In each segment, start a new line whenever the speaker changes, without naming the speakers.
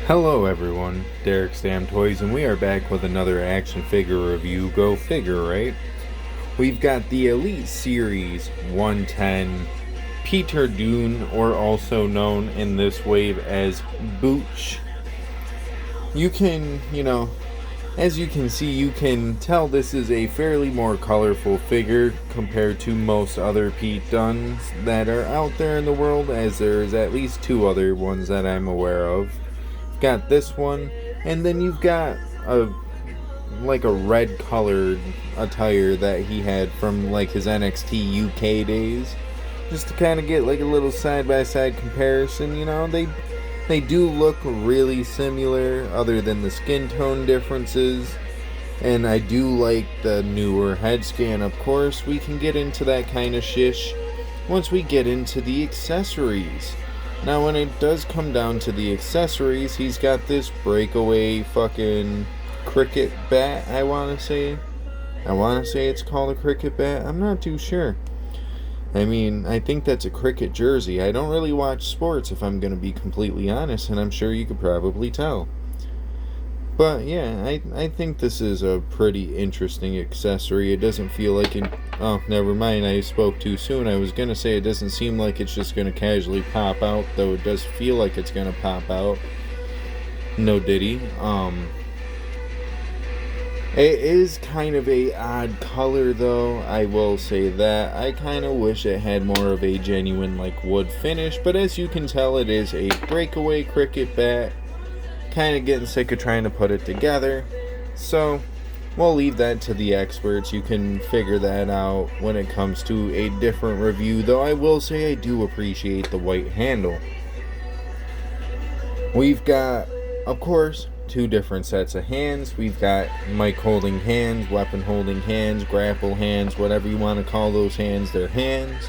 Hello everyone, Derek's Damn Toys, and we are back with another action figure review. Go figure, right? We've got the Elite Series 110 Peter Dunne, or also known in this wave as Butch. You can, as you can see, you can tell this is a fairly more colorful figure compared to most other Pete Dunnes that are out there in the world, as there's at least two other ones that I'm aware of. Got this one, and then you've got a red colored attire that he had from his NXT UK days, just to kind of get a little side by side comparison. They do look really similar other than the skin tone differences, and I do like the newer head scan. Of course, we can get into that kind of shish once we get into the accessories. Now, when it does come down to the accessories, he's got this breakaway fucking cricket bat, I want to say it's called a cricket bat. I'm not too sure. I think that's a cricket jersey. I don't really watch sports, if I'm going to be completely honest, and I'm sure you could probably tell. But yeah, I think this is a pretty interesting accessory. It doesn't feel like it... Oh, never mind, I spoke too soon. I was going to say it doesn't seem like it's just going to casually pop out, though it does feel like it's going to pop out. No diddy. It is kind of a odd color, though, I will say that. I kind of wish it had more of a genuine, wood finish, but as you can tell, it is a breakaway cricket bat. Kind of getting sick of trying to put it together, so we'll leave that to the experts. You can figure that out when it comes to a different review, though I will say I do appreciate the white handle. We've got, of course, two different sets of hands. We've got mic holding hands, weapon holding hands, grapple hands, whatever you want to call those hands, they're hands.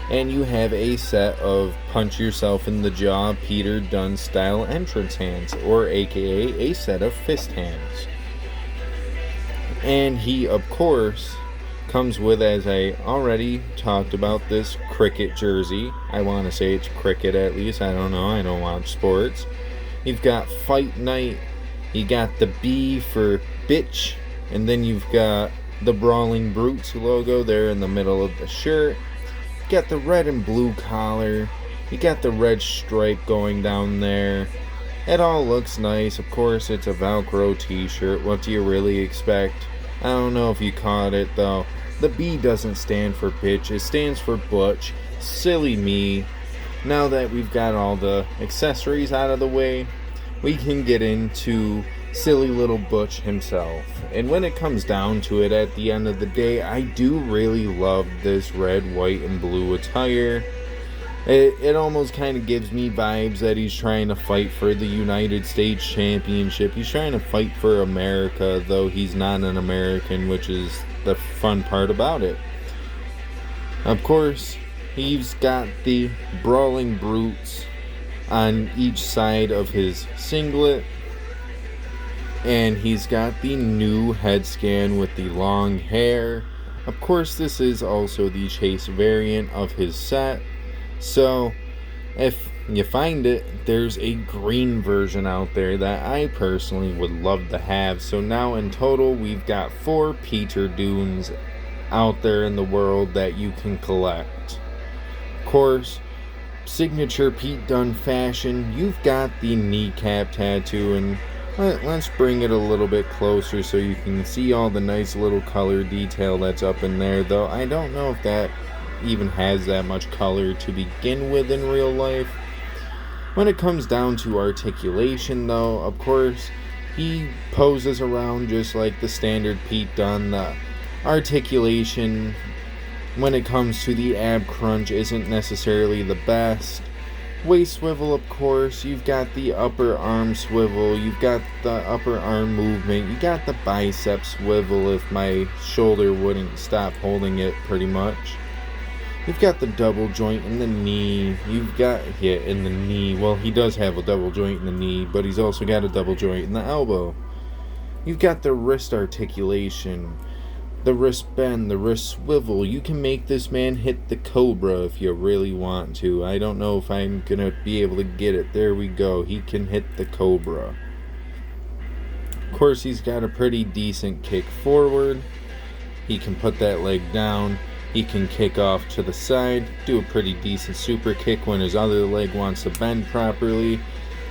And you have a set of punch yourself in the jaw Peter Dunne style entrance hands, or aka a set of fist hands. And he, of course, comes with, as I already talked about, this cricket jersey. I want to say it's cricket at least. I don't know. I don't watch sports. You've got Fight Night. You got the B for bitch. And then you've got the Brawling Brutes logo there in the middle of the shirt. You got the red and blue collar. You got the red stripe going down there. It all looks nice. Of course, it's a Velcro t-shirt. What do you really expect? I don't know if you caught it, though. The B doesn't stand for bitch. It stands for Butch. Silly me. Now that we've got all the accessories out of the way, we can get into silly little Butch himself. And when it comes down to it, at the end of the day, I do really love this red, white, and blue attire. It almost kind of gives me vibes that he's trying to fight for the United States Championship. He's trying to fight for America, though he's not an American, which is the fun part about it. Of course, he's got the Brawling Brutes on each side of his singlet. And he's got the new head scan with the long hair. Of course, this is also the chase variant of his set. So, if you find it, there's a green version out there that I personally would love to have. So now in total, we've got 4 Peter Dunnes out there in the world that you can collect. Of course, signature Pete Dunne fashion, you've got the kneecap tattoo, and let's bring it a little bit closer so you can see all the nice little color detail that's up in there, though I don't know if that even has that much color to begin with in real life. When it comes down to articulation, though, of course, he poses around just like the standard Pete Dunne. The articulation, when it comes to the ab crunch, isn't necessarily the best. Waist swivel, of course, you've got the upper arm swivel, you've got the upper arm movement, you got the bicep swivel if my shoulder wouldn't stop holding it, pretty much. You've got the double joint in the knee, in the knee, well, he does have a double joint in the knee, but he's also got a double joint in the elbow. You've got the wrist articulation. the wrist bend, the wrist swivel. You can make this man hit the cobra if you really want to. I don't know if I'm going to be able to get it. There we go. He can hit the cobra. Of course, he's got a pretty decent kick forward. He can put that leg down. He can kick off to the side, do a pretty decent super kick when his other leg wants to bend properly.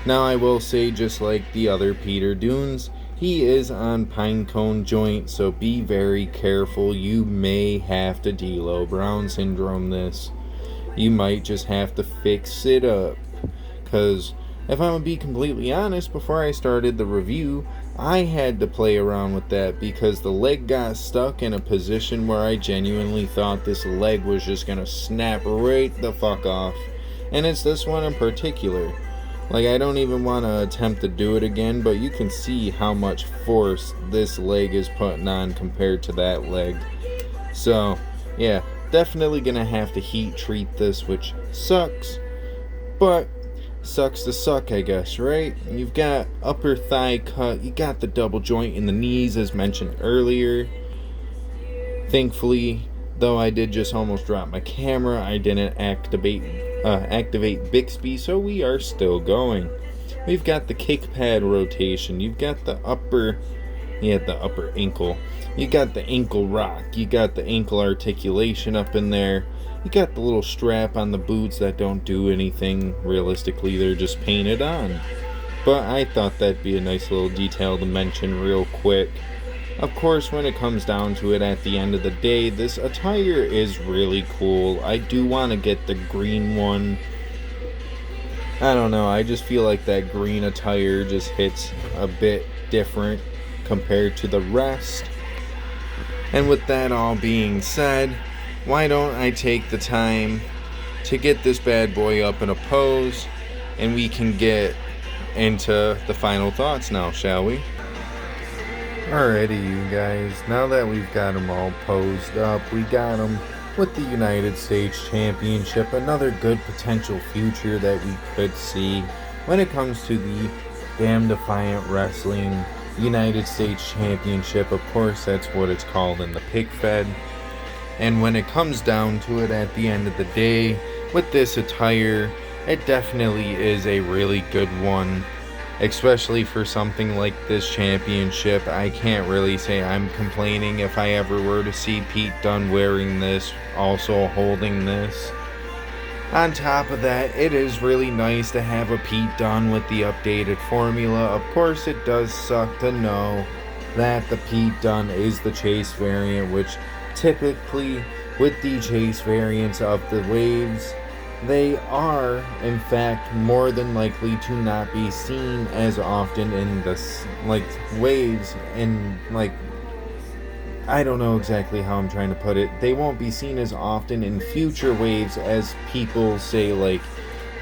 Now I will say, just like the other Peter Dunnes, he is on pinecone joint, so be very careful. You may have to D'Lo Brown syndrome this. You might just have to fix it up. Because if I'm going to be completely honest, before I started the review, I had to play around with that because the leg got stuck in a position where I genuinely thought this leg was just going to snap right the fuck off. And it's this one in particular. Like, I don't even want to attempt to do it again, but you can see how much force this leg is putting on compared to that leg. So, yeah, definitely going to have to heat treat this, which sucks. But sucks to suck, I guess, right? You've got upper thigh cut, you got the double joint in the knees as mentioned earlier. Thankfully, though I did just almost drop my camera, I didn't activate Bixby, so we are still going. We've got the kick pad rotation, you've got the upper ankle, you got the ankle rock, you got the ankle articulation up in there. You got the little strap on the boots that don't do anything. Realistically, they're just painted on. But I thought that'd be a nice little detail to mention real quick. Of course, when it comes down to it at the end of the day, this attire is really cool. I do want to get the green one. I don't know, I just feel like that green attire just hits a bit different compared to the rest. And with that all being said, why don't I take the time to get this bad boy up in a pose, and we can get into the final thoughts now, shall we? Alrighty, you guys, now that we've got them all posed up, we got them with the United States Championship, another good potential future that we could see when it comes to the Damn Defiant Wrestling United States Championship. Of course, that's what it's called in the pig fed. And when it comes down to it at the end of the day, with this attire, it definitely is a really good one. Especially for something like this championship, I can't really say I'm complaining if I ever were to see Pete Dunne wearing this, also holding this. On top of that, it is really nice to have a Pete Dunne with the updated formula. Of course, it does suck to know that the Pete Dunne is the chase variant, which typically with the chase variants of the waves, they are in fact more than likely to not be seen as often in the waves, and I don't know exactly how I'm trying to put it. They won't be seen as often in future waves as people say, like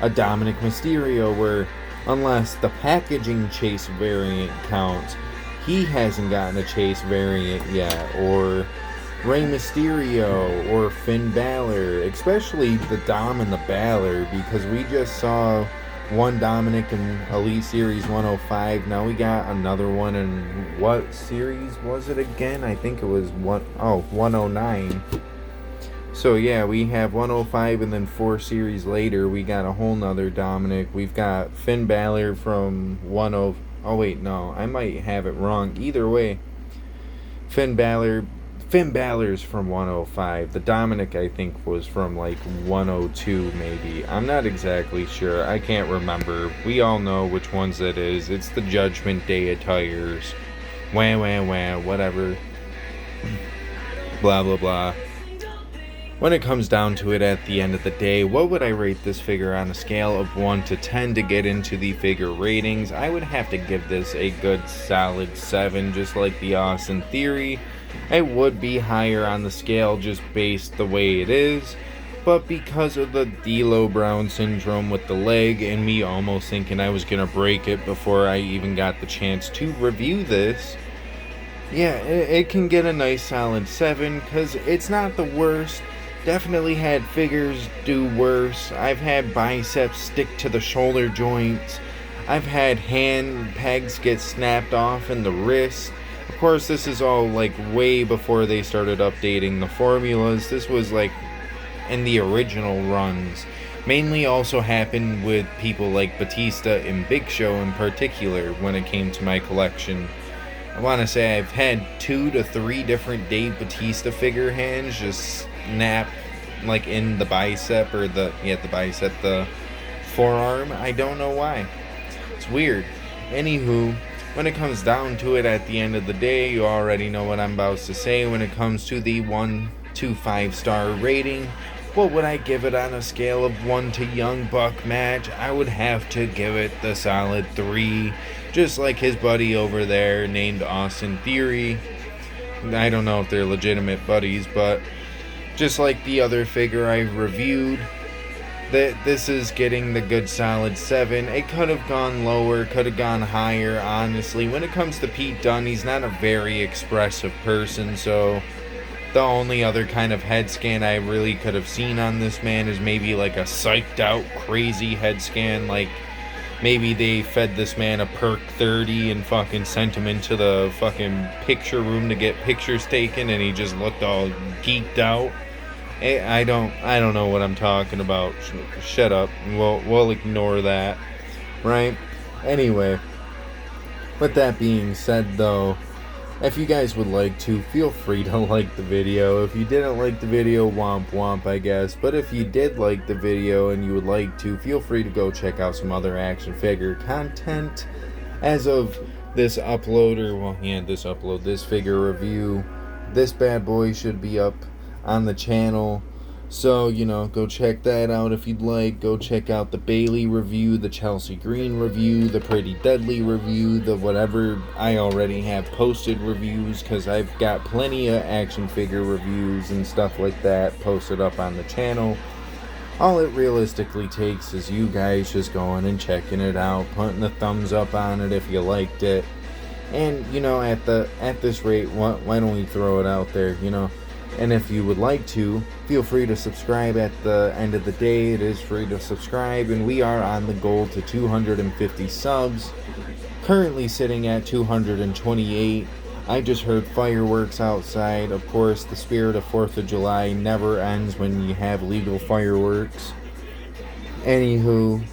a Dominic Mysterio, where unless the packaging chase variant counts, he hasn't gotten a chase variant yet, or Rey Mysterio or Finn Balor, especially the Dom and the Balor, because we just saw one Dominic in Elite Series 105. Now we got another one in, what series was it again? I think it was 109. So yeah, we have 105, and then 4 series later we got a whole nother Dominic. We've got Finn Balor from 10. Oh wait, no, I might have it wrong. Either way, Finn Balor's from 105. The Dominic, I think, was from 102 maybe. I'm not exactly sure. I can't remember. We all know which ones it is. It's the Judgment Day attires. Wah, wah, wah, whatever. Blah, blah, blah. When it comes down to it at the end of the day, what would I rate this figure on a scale of 1 to 10 to get into the figure ratings? I would have to give this a good solid 7, just like the Austin Theory. It would be higher on the scale just based the way it is, but because of the D'Lo Brown syndrome with the leg and me almost thinking I was going to break it before I even got the chance to review this, yeah, it can get a nice solid 7 because it's not the worst. Definitely had figures do worse. I've had biceps stick to the shoulder joints. I've had hand pegs get snapped off in the wrist. Of course, this is all like way before they started updating the formulas. This was like in the original runs. Mainly also happened with people like Batista and Big Show in particular when it came to my collection. I want to say I've had 2 to 3 different Dave Batista figure hands just snap like in the bicep or the forearm. I don't know why. It's weird. Anywho, when it comes down to it, at the end of the day, you already know what I'm about to say. When it comes to the 1 to 5 star rating, what would I give it on a scale of 1 to Young Buck match? I would have to give it the solid 3. Just like his buddy over there named Austin Theory. I don't know if they're legitimate buddies, but just like the other figure I reviewed, this is getting the good solid 7. It could have gone lower, could have gone higher, honestly. When it comes to Pete Dunne, he's not a very expressive person, so the only other kind of head scan I really could have seen on this man is maybe like a psyched out crazy head scan, like maybe they fed this man a perk 30 and fucking sent him into the fucking picture room to get pictures taken and he just looked all geeked out. I don't know what I'm talking about. Shut up. We'll ignore that. Right? Anyway, with that being said though, if you guys would like to, feel free to like the video. If you didn't like the video, womp womp, I guess. But if you did like the video and you would like to, feel free to go check out some other action figure content. As of this upload, this figure review, this bad boy should be up on the channel. So, go check that out if you'd like. Go check out the Bailey review, the Chelsea Green review, the Pretty Deadly review, the whatever I already have posted reviews, because I've got plenty of action figure reviews and stuff like that posted up on the channel. All it realistically takes is you guys just going and checking it out, putting the thumbs up on it if you liked it. And, at this rate, why don't we throw it out there, And if you would like to, feel free to subscribe. At the end of the day, it is free to subscribe, and we are on the goal to 250 subs. Currently sitting at 228. I just heard fireworks outside. Of course, the spirit of 4th of July never ends when you have legal fireworks. Anywho,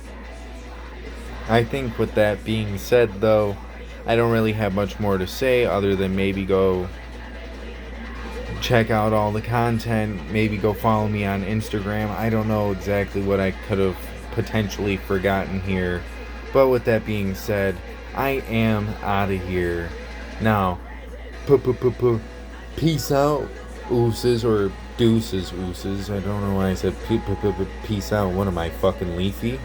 I think with that being said, though, I don't really have much more to say other than maybe go check out all the content, maybe go follow me on Instagram. I don't know exactly what I could have potentially forgotten here, but with that being said, I am out of here. Now, peace out, ooses, or deuces, ooses. I don't know why I said peace out. What am I, fucking Leafy?